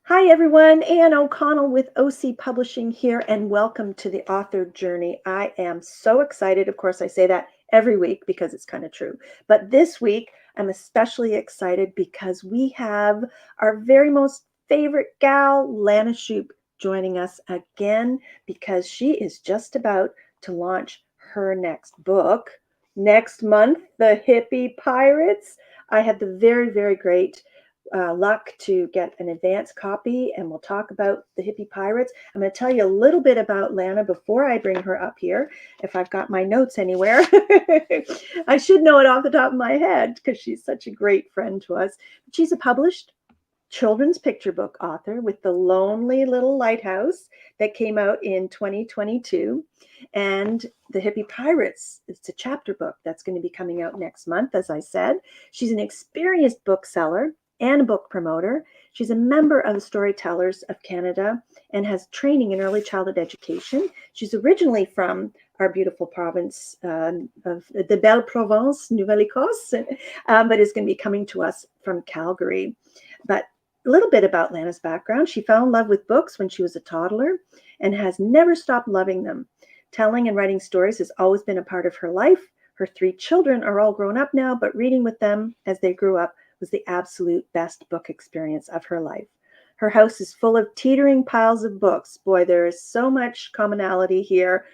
Hi, everyone. Ann O'Connell with OC Publishing here, and welcome to the author journey. I am so excited. Of course, I say that every week because it's kind of true. But this week, I'm especially excited because we have our very most favorite gal, Lana Shupe, joining us again because she is just about to launch her next book next month, The Hippie Pirates. I had the very great luck to get an advance copy, and we'll talk about the Hippie Pirates. I'm going to tell you a little bit about Lana before I bring her up here, if I've got my notes anywhere. I should know it off the top of my head because she's such a great friend to us. She's a published children's picture book author with The Lonely Little Lighthouse that came out in 2022. And The Hippie Pirates, it's a chapter book that's going to be coming out next month, as I said. She's an experienced bookseller and a book promoter. She's a member of the Storytellers of Canada and has training in early childhood education. She's originally from our beautiful province of the Belle Provence, Nouvelle-Écosse, but is going to be coming to us from Calgary. But a little bit about Lana's background. She fell in love with books when she was a toddler and has never stopped loving them. Telling and writing stories has always been a part of her life. Her three children are all grown up now, but reading with them as they grew up was the absolute best book experience of her life. Her house is full of teetering piles of books. Boy, there is so much commonality here.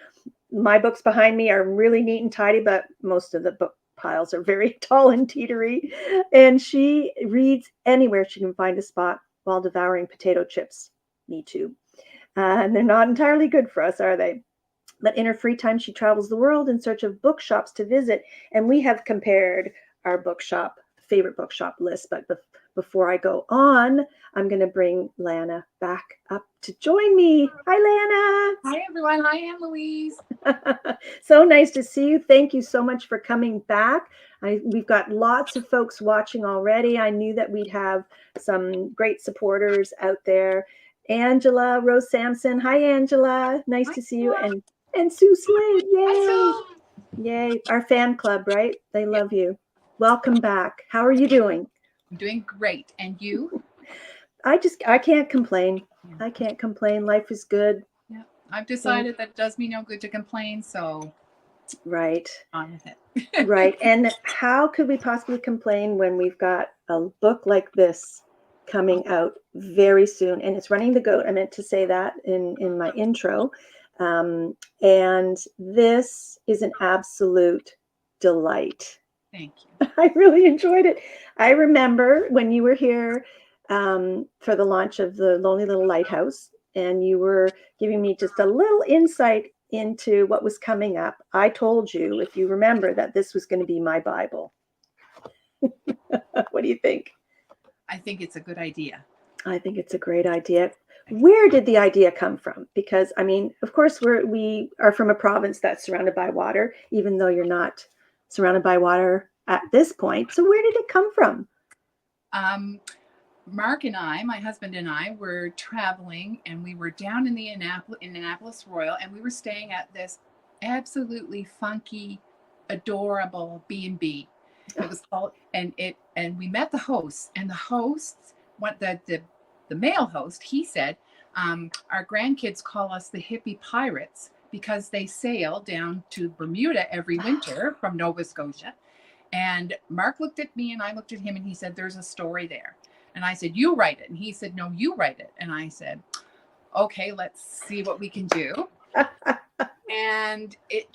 My books behind me are really neat and tidy, but most of the book piles are very tall and teetery. And she reads anywhere she can find a spot while devouring potato chips. Me too. And they're not entirely good for us, are they? But in her free time, she travels the world in search of bookshops to visit. And we have compared our favorite bookshop list. But before I go on, I'm going to bring Lana back up to join me. Hi, Hi, everyone. Hi, Anne Louise. Lana. So nice to see you. Thank you so much for coming back. We've got lots of folks watching already. I knew that we'd have some great supporters out there. Angela Rose Sampson. Hi, Angela. Nice Hi, to see you. Angela. And Sue Slade. Hi, Yay. Sue. Yay. Our fan club, right? They Yeah, love you. Welcome back. How are you doing? I'm doing great. And you? I can't complain. Yeah. I can't complain. Life is good. Yeah. I've Things decided that it does me no good to complain, so right. on with Right. it. And how could we possibly complain when we've got a book like this coming out very soon? And it's running the goat. I meant to say that in my intro. And this is an absolute delight. Thank you. I really enjoyed it. I remember when you were here for the launch of the Lonely Little Lighthouse, and you were giving me just a little insight into what was coming up. I told you, if you remember, that this was going to be my Bible. What do you think? I think it's a good idea. I think it's a great idea. Where did the idea come from? Because I mean, of course, we are from a province that's surrounded by water, even though you're not surrounded by water at this point. So where did it come from? Um, Mark and I, my husband and I, were traveling, and we were down in the Annapolis Royal, and we were staying at this absolutely funky, adorable B&B. It was called, and we met the hosts, and the hosts, what the male host, he said, our grandkids call us the Hippie Pirates because they sail down to Bermuda every winter from Nova Scotia. And Mark looked at me and I looked at him, and he said, "There's a story there." And I said, "You write it." And he said, "No, you write it." And I said, "Okay, let's see what we can do." And it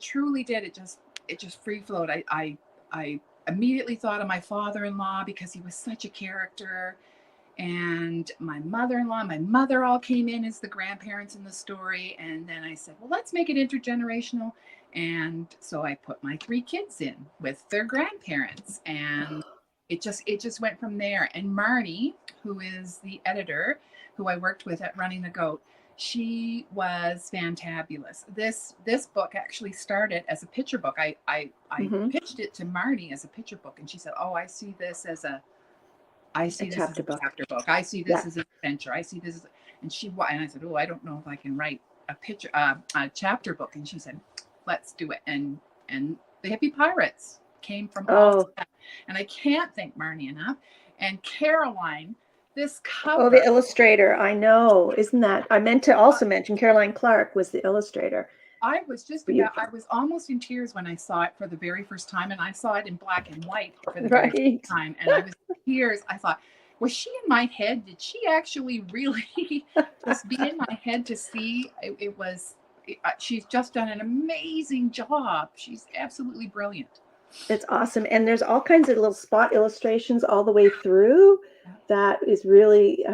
truly did. It just free flowed. I immediately thought of my father-in-law because he was such a character, and my mother all came in as the grandparents in the story. And then I said, well, let's make it intergenerational. And so I put my three kids in with their grandparents, and it just went from there. And Marnie, who is the editor, who I worked with at Running the Goat, she was fantabulous. This book actually started as a picture book. I Mm-hmm. pitched it to Marnie as a picture book, and she said, "Oh, I A see this as chapter a book. chapter book. I see Yeah. this as an adventure. I see this as," and I said, "Oh, I don't know if I can write a chapter book." And she said, "Let's do it." And the Hippie Pirates came from all Oh, that. And I can't thank Marnie enough. And Caroline, this Oh, the cover, illustrator. I know. Isn't that? I meant to also mention Caroline Clark was the illustrator. I was just about, Beautiful. I was almost in tears when I saw it for the very first time. And I saw it in black and white for the very Right. first time. And I was in tears. I thought, was she in my head? Did she actually really just be in my head to see? It was, she's just done an amazing job. She's absolutely brilliant. It's awesome. And there's all kinds of little spot illustrations all the way through. That is really,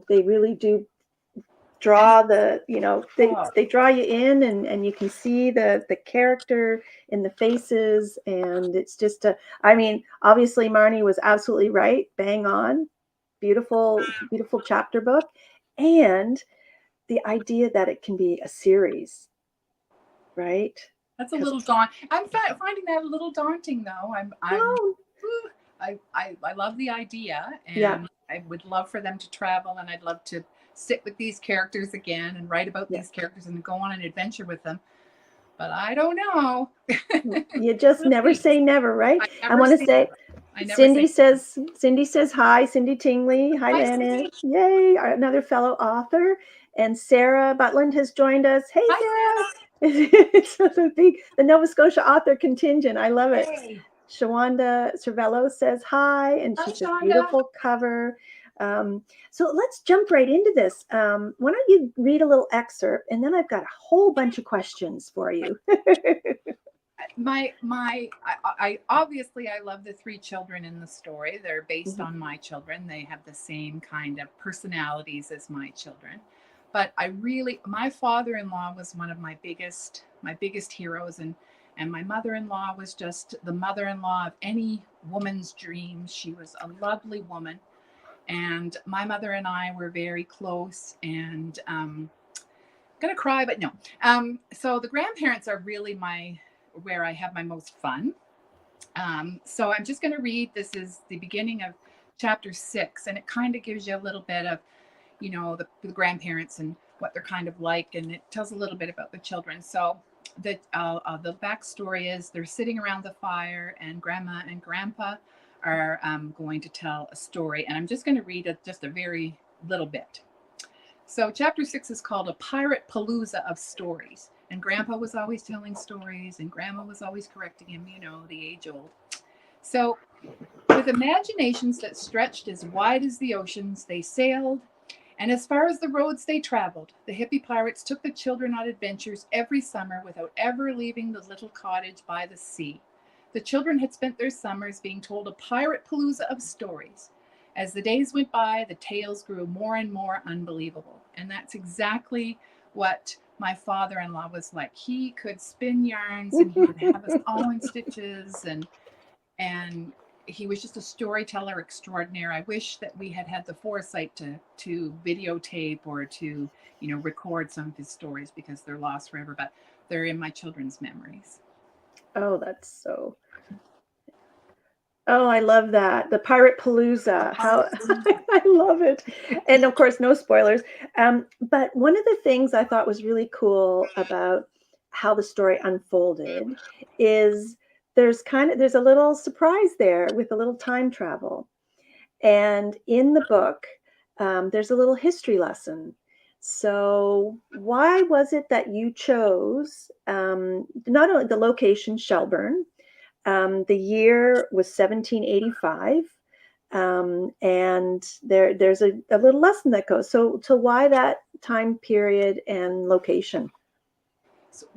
they really do And draw the, oh, they draw you in, and you can see the character in the faces. And it's just I mean, obviously Marnie was absolutely right, bang on, beautiful, beautiful chapter book. And the idea that it can be a series, right? that's a Because little daunting. I'm finding that a little daunting, though. well, I love the idea, yeah, and I would love for them to travel, and I'd love to sit with these characters again and write about yeah. these characters and go on an adventure with them. But I don't know. You just We'll never see. say never, right? I I never want to say say never. I never say Cindy says hi, Cindy Tingley. Hi, hi, Lana. Cindy. Yay, another fellow author. And Sarah Butland has joined us. Hey, Hi, Sarah. Sarah. It's the Nova Scotia author contingent. I love it. Hey. Shawanda Cervello says hi, and Hi, she says Shonda. beautiful cover. Um, so let's jump right into this. Why don't you read a little excerpt, and then I've got a whole bunch of questions for you. I obviously I love the three children in the story. They're based Mhm. on my children. They have the same kind of personalities as my children. But I really, my father-in-law was one of my biggest heroes, and my mother-in-law was just the mother-in-law of any woman's dream. She was a lovely woman, and my mother and I were very close. And gonna cry, but no. So the grandparents are really my where I have my most fun. So I'm just going to read. This is the beginning of chapter 6, and it kind of gives you a little bit of, the grandparents and what they're kind of like, and it tells a little bit about the children. So the backstory is they're sitting around the fire, and Grandma and Grandpa are going to tell a story, and I'm just going to read just a very little bit. So chapter 6 is called A Pirate Palooza of Stories. And Grandpa was always telling stories, and Grandma was always correcting him, the age old. So, with imaginations that stretched as wide as the oceans, they sailed, and as far as the roads they traveled. The hippie pirates took the children on adventures every summer without ever leaving the little cottage by the sea. The children had spent their summers being told a pirate palooza of stories. As the days went by, the tales grew more and more unbelievable. And that's exactly what my father in law was like. He could spin yarns, and he would have us all in stitches, and he was just a storyteller extraordinaire. I wish that we had had the foresight to videotape or to record some of his stories, because they're lost forever, but they're in my children's memories. Oh, that's so. Oh, I love that. The Pirate Palooza. How I love it. And of course, no spoilers. But one of the things I thought was really cool about how the story unfolded is there's a little surprise there with a little time travel. And in the book, there's a little history lesson. So, why was it that you chose not only the location, Shelburne? The year was 1785. And there's a little lesson that goes. So why that time period and location? So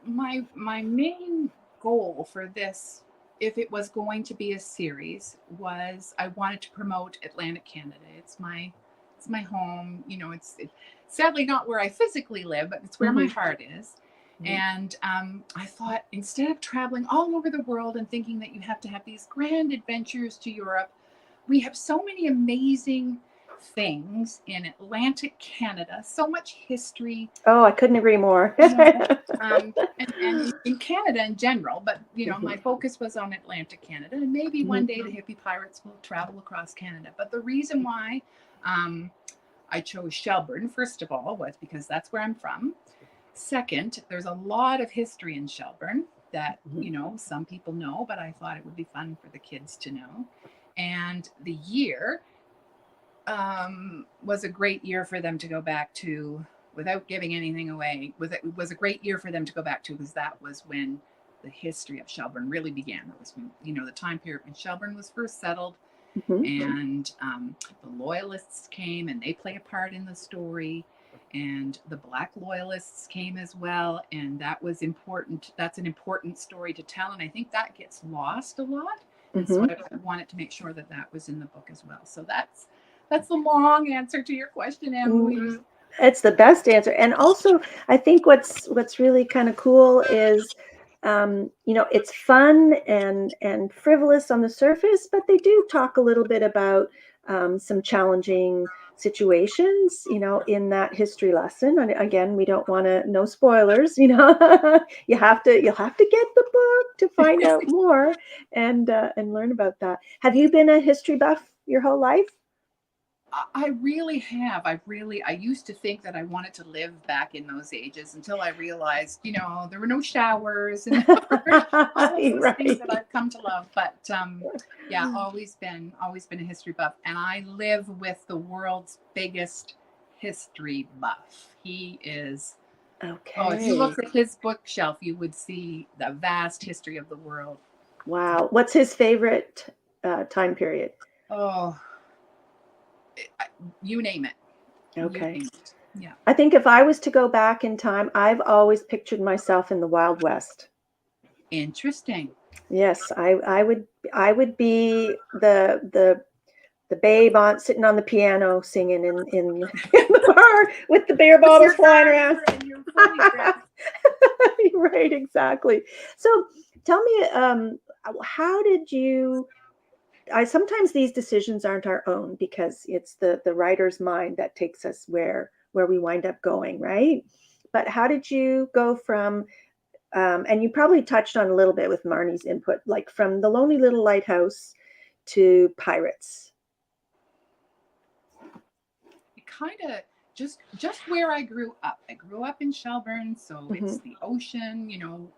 my main goal for this, if it was going to be a series, was I wanted to promote Atlantic Canada. It's my home. It's sadly not where I physically live, but it's where my Mm-hmm. heart is. Mm-hmm. And I thought, instead of traveling all over the world and thinking that you have to have these grand adventures to Europe, we have so many amazing things in Atlantic Canada, so much history, Oh, I couldn't agree more. you know, and in Canada in general. But my Mhm. focus was on Atlantic Canada, and maybe one Mhm. day the hippie pirates will travel across Canada. But the reason why um, I chose Shelburne, first of all, was because that's where I'm from. Second, there's a lot of history in Shelburne that Mhm. some people know, but I thought it would be fun for the kids to know. And the year was a great year for them to go back to, without giving anything away. Was a great year for them to go back to, because that was when the history of Shelburne really began. That was when, the time period when Shelburne was first settled, Mhm. and the loyalists came and they play a part in the story, and the black loyalists came as well, and that was important. That's an important story to tell, and I think that gets lost a lot, and so Mhm. I wanted to make sure that that was in the book as well. So that's the long answer to your question, Emily. It's the best answer. And also, I think what's really kind of cool is, it's fun and frivolous on the surface, but they do talk a little bit about some challenging situations, in that history lesson. And again, we don't want to, no spoilers, you'll have to get the book to find out more and learn about that. Have you been a history buff your whole life? I really have. I used to think that I wanted to live back in those ages, until I realized, there were no showers and all of those things that Right. I've come to love. But yeah, always been a history buff, and I live with the world's biggest history buff. He is. Oh, if you Okay. looked at his bookshelf, you would see the vast history of the world. Wow. What's his favorite time period? Oh, you name it. You Okay. name it. Yeah. I think if I was to go back in time, I've always pictured myself in the Wild West. Interesting. Yes, I would be the babe on sitting on the piano singing in in the bar with the beer With bottles your flying around. garter and your fully dressed. Right, exactly. So tell me, how did you? I sometimes these decisions aren't our own because it's the writer's mind that takes us where we wind up going, right? But how did you go from? And you probably touched on a little bit with Marnie's input, like from the Lonely Little Lighthouse to Pirates. It kind of just where I grew up. I grew up in Shelburne, so Hmm. it's the ocean.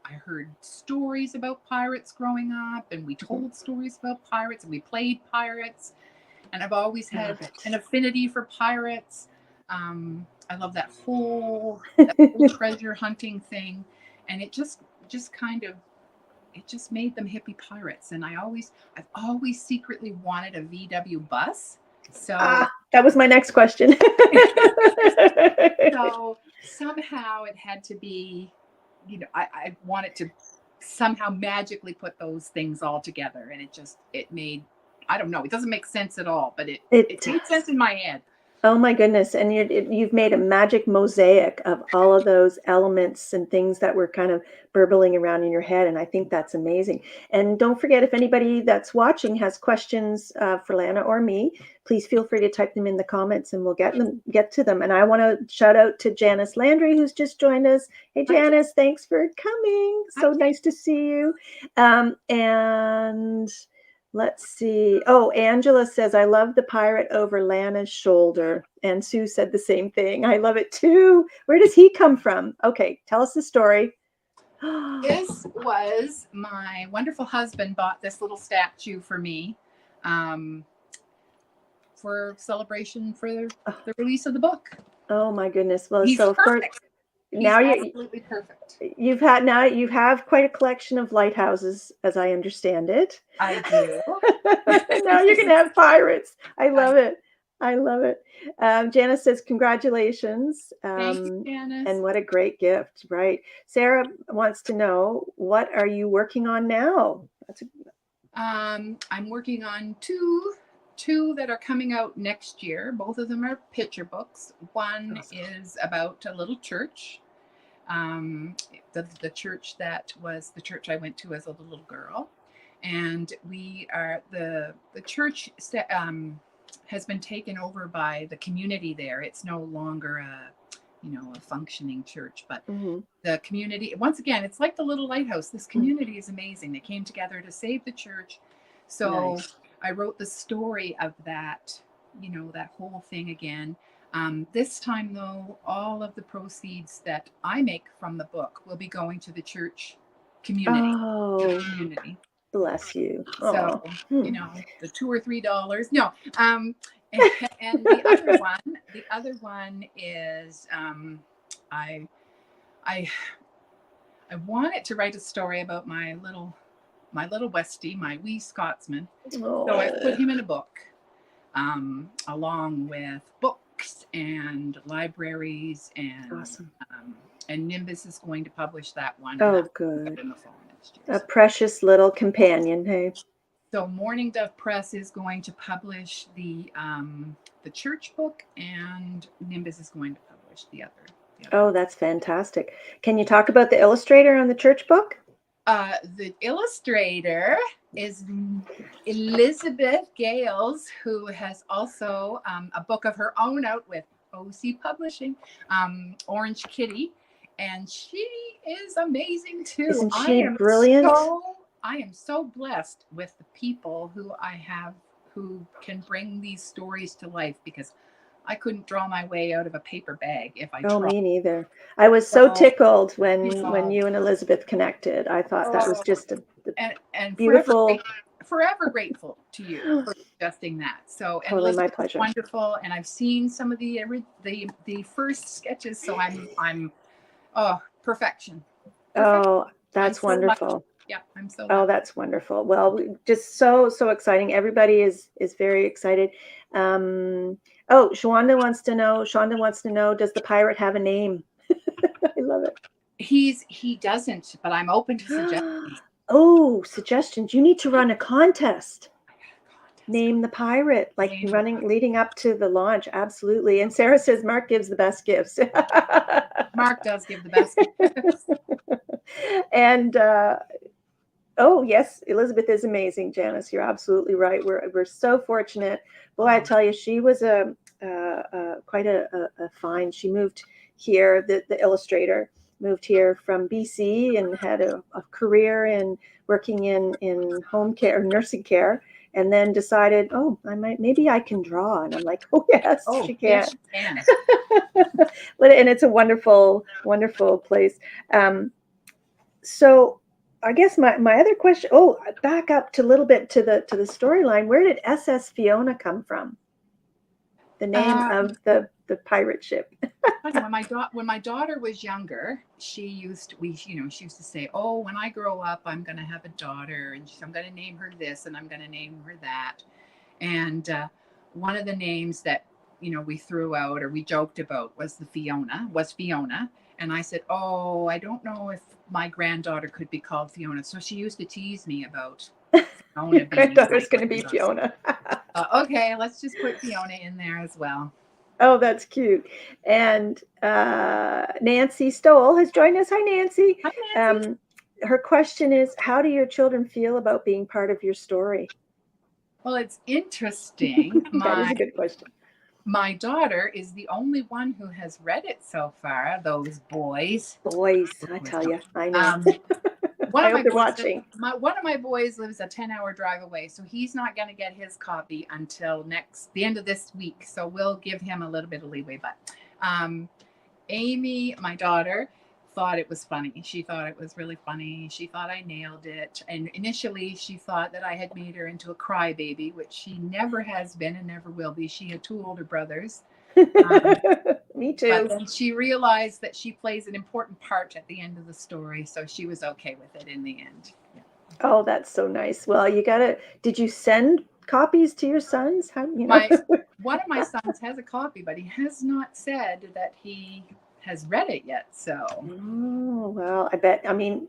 I heard stories about pirates growing up, and we Hmm. told stories about pirates, and we played pirates. And I've always I had love it. an affinity for pirates. I love that whole treasure hunting thing, and it just kind of it just made them hippie pirates. And I've always secretly wanted a VW bus. So That was my next question. so somehow it had to be, I wanted to somehow magically put those things all together, and it made, I don't know, it doesn't make sense at all, but it It made sense does. in my head. Oh my goodness. And you've made a magic mosaic of all of those elements and things that were kind of burbling around in your head. And I think that's amazing. And don't forget, if anybody that's watching has questions for Lana or me, please feel free to type them in the comments and we'll get to them. And I want to shout out to Janice Landry, who's just joined us. Hey, Hi, Jen. Janice, thanks for coming. Hi, So Jen. nice to see you. And let's see. Oh, Angela says, I love the pirate over Lana's shoulder. And Sue said the same thing. I love it too. Where does he come from? Okay, tell us the story. This was my wonderful husband bought this little statue for me, um, for celebration for the release of the book. Oh my goodness. Well, He's so of course, perfect. He's now absolutely perfect. you have quite a collection of lighthouses, as I understand it. I do. Now you can have pirates. I I love it. I love it. Janice says, congratulations. thank you, Janice. And what a great gift, right? Sarah wants to know, what are you working on now? I'm working on two that are coming out next year. Both of them are picture books. One Awesome. is about a little church, the church that was the church I went to as a little girl, and we are the church has been taken over by the community there. It's no longer a functioning church, but Hmm. the community, once again, it's like the little lighthouse. This community is amazing. They came together to save the church. So Nice. I wrote the story of that whole thing again. This time, though, all of the proceeds that I make from the book will be going to the church community. To the Oh, community. bless you. So, Oh. Hmm. the $2 or $3. No, And the other one is I I I wanted to write a story about my little Westie, my wee Scotsman. So I put Oh, him in a book, along with books and libraries, awesome. and Nimbus is going to publish that one, and Oh, that's good. in the fall next year. A So, precious little companion, hey? Morning Dove Press is going to publish the church book, and Nimbus is going to publish the other. The other. Oh, that's fantastic. Can you talk about the illustrator on the church book? The illustrator is Elizabeth Gales, who has also a book of her own out with OC Publishing, Orange Kitty, and she is amazing too. Isn't she brilliant? I am so blessed with the people who I have who can bring these stories to life, because I couldn't draw my way out of a paper bag if I Oh, tried. me neither. I was so So, tickled you when know, you and Elizabeth connected. I thought that was oh, just a and beautiful, forever grateful to you for suggesting that. So, and totally my Elizabeth is pleasure. wonderful, and I've seen some of the first sketches, so I'm oh, perfection. Perfection. Oh, I'm that's so lucky. wonderful. Yeah, I'm so Oh, lucky. that's wonderful. Well, just so exciting. Everybody is very excited. Oh, Shonda wants to know, does the pirate have a name? I love it. He doesn't, but I'm open to suggestions. Oh, suggestions. You need to run a contest. I got a contest. Name the pirate, like Name the running leading up to the launch. Absolutely. And Sarah says Mark gives the best gifts. Mark does give the best gifts. And oh yes, Elizabeth is amazing, Janice. You're absolutely right. We're so fortunate. Boy, I tell you, she was quite a find. She moved here. The illustrator moved here from BC and had a career in working in home care, nursing care, and then decided, oh, maybe I can draw. And I'm like, oh yes, Oh, she yes, can. you can. And it's a wonderful place. Um, so I guess my other question, oh, back up to a little bit to the storyline. Where did SS Fiona come from? The name Um, of the pirate ship. Funny, when my daughter was younger, she used to say, "Oh, when I grow up, I'm going to have a daughter, and I'm going to name her this, and I'm going to name her that." And one of the names that we threw out or we joked about was Fiona. And I said, "Oh, I don't know if my granddaughter could be called Fiona." So she used to tease me about Your Fiona being my granddaughter's going to be granddaughter. Fiona. Okay, let's just put Fiona in there as well. Oh, that's cute. And Nancy Stoll has joined us. Hi, Nancy. Hi, Nancy. Um, her question is, how do your children feel about being part of your story? Well, it's interesting. That is My a good question. my daughter is the only one who has read it so far. Those boys. Boys, I tell you, I know. Um, one I of hope my they're boys watching. one of my boys lives a 10-hour drive away, so he's not going to get his copy until the end of this week. So we'll give him a little bit of leeway. But um, Amy, my daughter, thought it was funny. She thought it was really funny. She thought I nailed it. And initially, she thought that I had made her into a crybaby, which she never has been and never will be. She had two older brothers. Um, Me but too. then she realized that she plays an important part at the end of the story. So she was okay with it in the end. Yeah. Oh, that's so nice. Well, did you send copies to your sons? How? My One of my sons has a copy, but he has not said that he has read it yet. So Oh, well, I mean,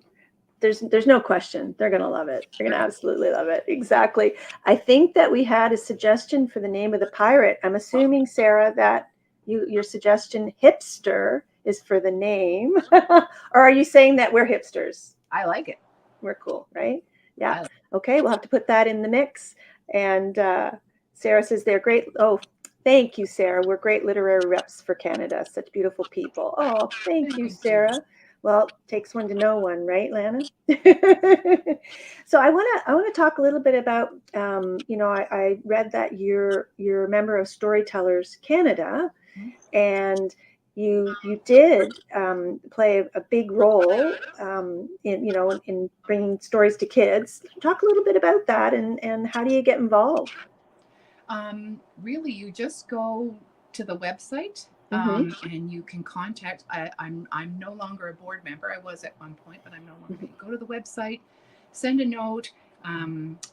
there's no question. They're going to love it. They're going to absolutely love it. Exactly. I think that we had a suggestion for the name of the pirate. I'm assuming, Sarah, that your suggestion hipster is for the name. Or are you saying that we're hipsters? I like it. We're cool, right? Yeah. I like Okay, we'll have to put that in the mix. And Sarah says they're great. Oh, thank you, Sarah. We're great literary reps for Canada. Such beautiful people. Oh, thank it. you, Thank you. Sarah. Well, takes one to know one, right, Lana? Yeah. So I want to talk a little bit about I read that you're a member of Storytellers Canada, and you did play a big role in bringing stories to kids. Talk a little bit about that, and how do you get involved? Really, you just go to the website, Mm-hmm. and you can contact. I'm no longer a board member. I was at one point, but I'm no longer. Mm-hmm. You go to the website, send a note.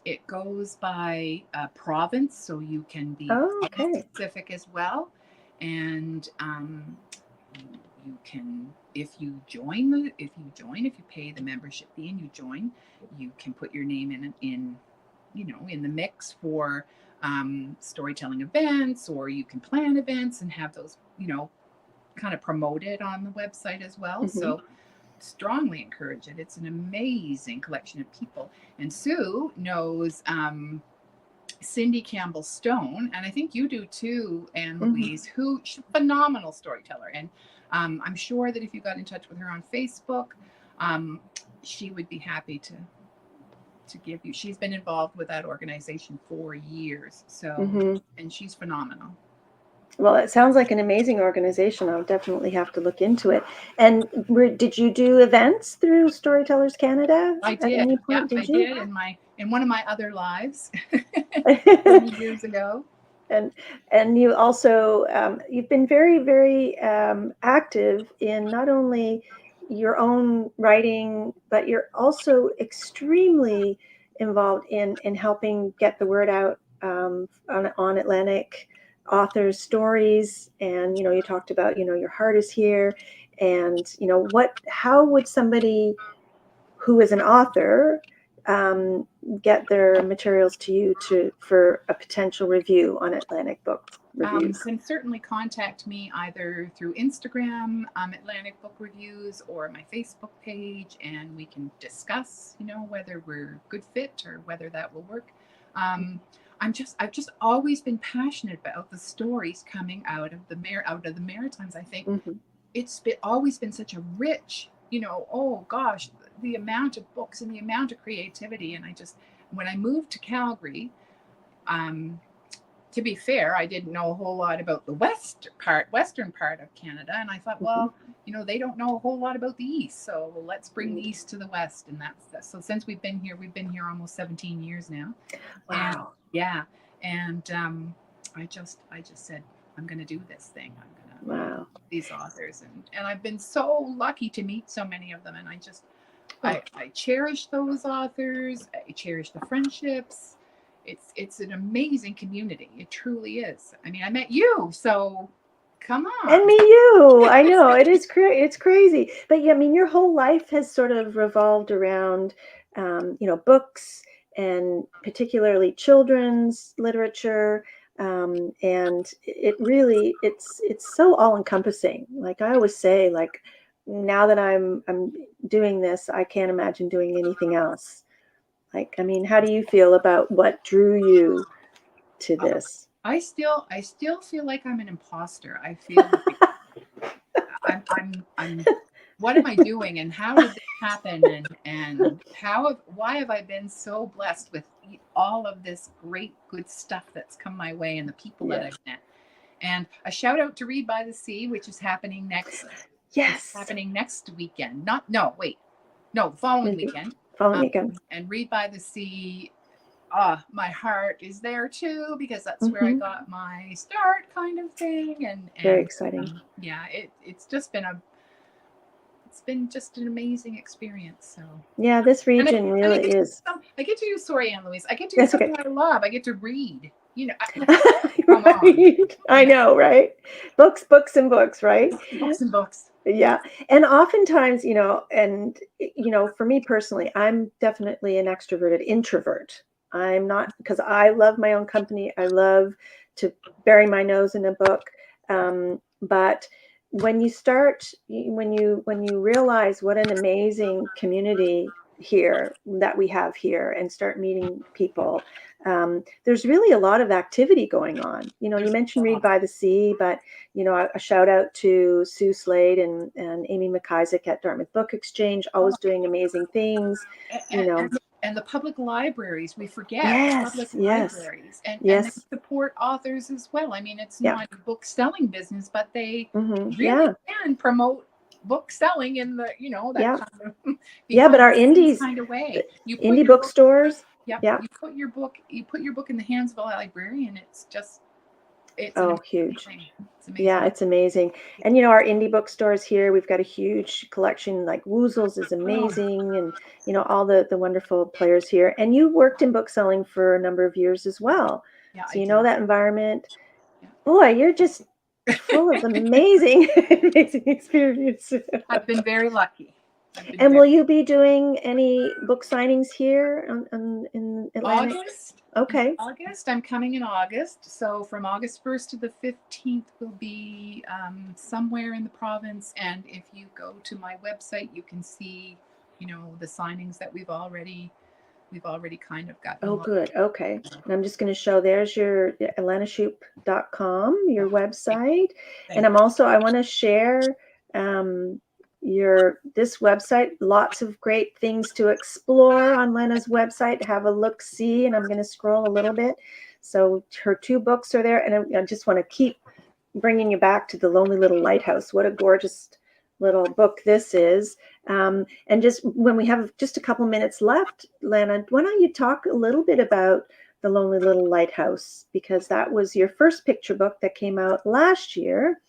It goes by province, so you can be Oh, province okay. specific as well, and you can, if you pay the membership fee and you join, you can put your name in the mix for storytelling events, or you can plan events and have those kind of promoted on the website as well. Mm-hmm. So strongly encourage it. It's an amazing collection of people, and Sue knows Cindy Campbell Stone, and I think you do too, Anne Mm-hmm. Louise, who she's a phenomenal storyteller. And I'm sure that if you got in touch with her on Facebook, um, she would be happy to give you. She's been involved with that organization for years, so, Mm-hmm. and she's phenomenal. Well, it sounds like an amazing organization. I'll definitely have to look into it. And did you do events through Storytellers Canada I at did, any yeah, point? I Did you? did in one of my other lives many years ago. and and you also you've been very, very active in not only your own writing, but you're also extremely involved in helping get the word out on Atlantic authors' stories. And you talked about your heart is here, and how would somebody who is an author um, get their materials to you for a potential review on Atlantic Book Reviews? Can certainly contact me either through Instagram, Atlantic Book Reviews, or my Facebook page, and we can discuss, whether we're a good fit or whether that will work. Um, I've just always been passionate about the stories coming out of the Maritimes. I think Mm-hmm. always been such a rich, oh gosh, the amount of books and the amount of creativity. And when I moved to Calgary, um, to be fair, I didn't know a whole lot about the western part of Canada, and I thought, Mm-hmm. well, they don't know a whole lot about the east, so let's bring the east to the west, and that's so. Since we've been here almost 17 years now, and Wow. yeah, and I just said, I'm going to do this thing. I'm going to Wow. these authors, and I've been so lucky to meet so many of them, and Oh, I cherish those authors. I cherish the friendships. It's an amazing community. It truly is. I mean, I met you, so come and on. me, you. I know it's crazy, but yeah, I mean, your whole life has sort of revolved around, books, and particularly children's literature. And it really, it's so all encompassing. Like I always say, like now that I'm doing this, I can't imagine doing anything else. Like, I mean, how do you feel about what drew you to this? I still feel like I'm an imposter. I feel like I'm what am I doing, and how did this happen, and why have I been so blessed with all of this great good stuff that's come my way, and the people that Yeah. I've met. And a shout out to Read by the Sea, which is happening Yes. next weekend. Not no, wait. No, following Maybe weekend. following weekend. And Read by the Sea, my heart is there too, because that's where I Hmm. got my start, kind of thing. Very And exciting. yeah, it's been just an amazing experience. So, Yeah, this and region I really get to is. I get to do, sorry, Anne Louise, I get to do That's okay. something I love. I get to read. Come on, Right. I know, right? Books, books, and books, right? books and books. Yeah. And oftentimes, for me personally, I'm definitely an extroverted introvert. I'm not, because I love my own company. I love to bury my nose in a book. But when you start, when you realize what an amazing community here that we have here, and start meeting people, there's really a lot of activity going on. You There's mentioned Read by the Sea, but a shout out to Sue Slade and Amy McIsaac at Dartmouth Book Exchange, always doing amazing things. You and, know, and, and the public libraries, we forget the public yes, yes, libraries, and they yes, support authors as well. I mean, it's yeah, not a book selling business, but they really yeah, can promote book selling in the that yeah, kind of yeah. But behind our the scenes indies, kind of way. the You put indie your book bookstores. Yep. Yeah. You put your book in the hands of a librarian. It's an Oh, amazing huge. thing. It's Yeah, amazing. it's amazing. And our indie bookstores here, we've got a huge collection. Like Woozles is Oh, amazing, and all the wonderful players here. And you worked in bookselling for a number of years as well, yeah, so I you know did. that environment. Yeah. Boy, you're just full of amazing, amazing experience. I've been very lucky. I've been And very will you be doing any book signings here in Atlanta? August. Okay. August. I'm coming in August. So from August 1st to the 15th will be somewhere in the province. And if you go to my website, you can see, the signings that we've already kind of Oh, gotten. good. Okay. And I'm just going to show there's your lanashupe.com, your website. And Thank I want to share um, this website, lots of great things to explore on Lena's website. Have a look, see, and I'm going to scroll a little bit. So her 2 books are there. And I just want to keep bringing you back to The Lonely Little Lighthouse. What a gorgeous little book this is. And just when we have just a couple minutes left, Lana, why don't you talk a little bit about The Lonely Little Lighthouse? Because that was your first picture book that came out last year.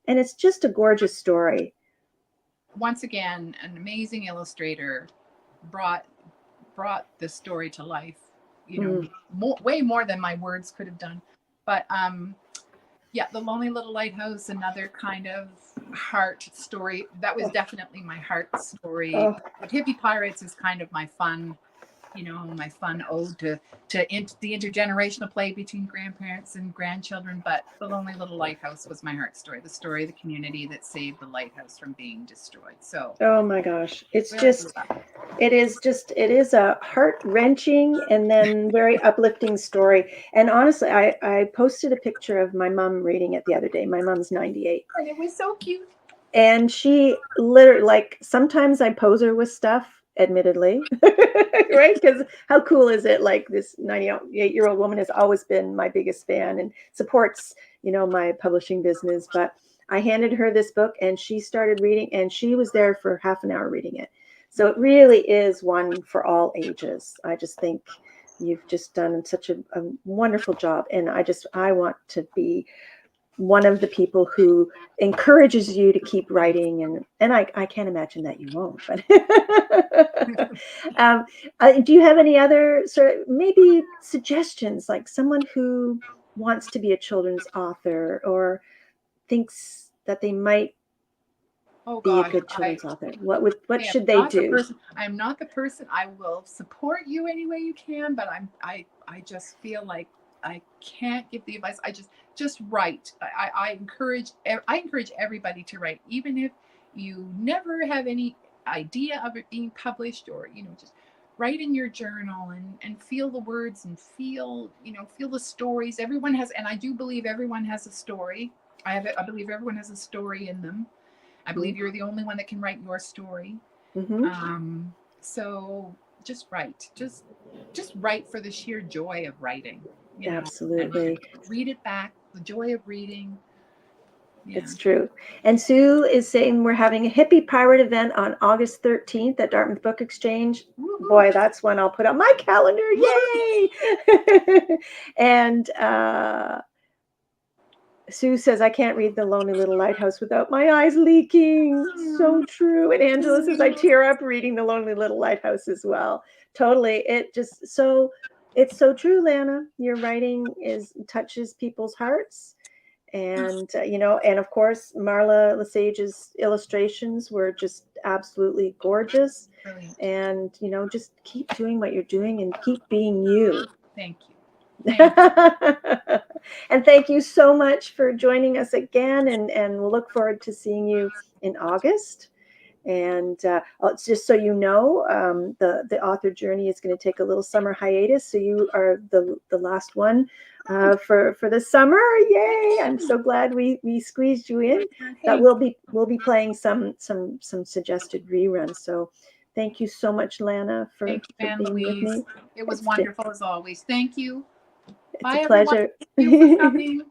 And it's just a gorgeous story. Once again, an amazing illustrator brought brought the story to life. Mm. Way more than my words could have done. But yeah, The Lonely Little Lighthouse, another kind of heart story. That was definitely my heart story. Oh, But Hippie Pirates is kind of my fun ode to the intergenerational play between grandparents and grandchildren. But The Lonely Little Lighthouse was my heart story, the story of the community that saved the lighthouse from being destroyed. So oh my gosh. It's where I grew just, up. it is a heart wrenching and then very uplifting story. And honestly, I posted a picture of my mom reading it the other day. My mom's 98. And it was so cute. And she literally, like, sometimes I pose her with stuff, admittedly, right? Because how cool is it? Like, this 98-year-old woman has always been my biggest fan and supports, my publishing business. But I handed her this book and she started reading, and she was there for half an hour reading it. So it really is one for all ages. I just think you've just done such a wonderful job. And I want to be one of the people who encourages you to keep writing, and I can't imagine that you won't, but um, do you have any other sort of maybe suggestions, like someone who wants to be a children's author or thinks that they might Oh be a gosh, good I children's author? What am should they not the do? person. I'm not the person. I will support you any way you can, but I just feel like I can't give the advice. I just write. I encourage everybody to write, even if you never have any idea of it being published, or just write in your journal and feel the words and feel the stories. Everyone has, and I do believe everyone has a story. I believe everyone has a story in them. I believe you're the only one that can write your story. Mm-hmm. So just write. Just write for the sheer joy of writing, and Absolutely. read it back. The joy of reading. Yeah. It's true. And Sue is saying we're having a Hippie Pirate event on August 13th at Dartmouth Book Exchange. Woo-hoo. Boy, that's when I'll put on my calendar. Woo-hoo. Yay! And Sue says, I can't read The Lonely Little Lighthouse without my eyes leaking. So true. And Angela says, I tear up reading The Lonely Little Lighthouse as well. Totally. It's so true, Lana. Your writing touches people's hearts. And and of course Marla Lesage's illustrations were just absolutely gorgeous. Brilliant. And just keep doing what you're doing and keep being you. Thank you. Thank you. And thank you so much for joining us again, and we'll look forward to seeing you in August. And it's just so you know, the author journey is going to take a little summer hiatus. So you are the last one for the summer. Yay! I'm so glad we squeezed you in. But Hey, we'll be playing some suggested reruns. So thank you so much, Lana, thank you, for Anne being with Louise. me. It was It's been wonderful as always. Thank you. it's a Bye, everyone. pleasure. Thank you for coming.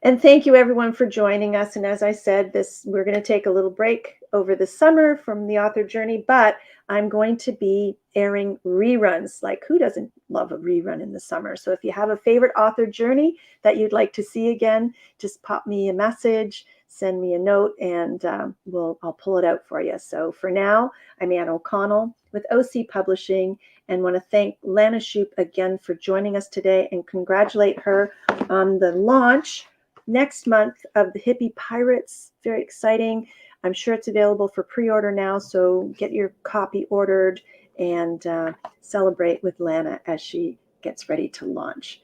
And thank you everyone for joining us. And as I said, we're going to take a little break over the summer from the author journey, but I'm going to be airing reruns. Like, who doesn't love a rerun in the summer? So if you have a favorite author journey that you'd like to see again, just pop me a message, send me a note, and I'll pull it out for you. So for now, I'm Ann O'Connell with OC Publishing, and want to thank Lana Shupe again for joining us today and congratulate her on the launch next month of the Hippie Pirates. Very exciting. I'm sure it's available for pre-order now, so get your copy ordered and celebrate with Lana as she gets ready to launch.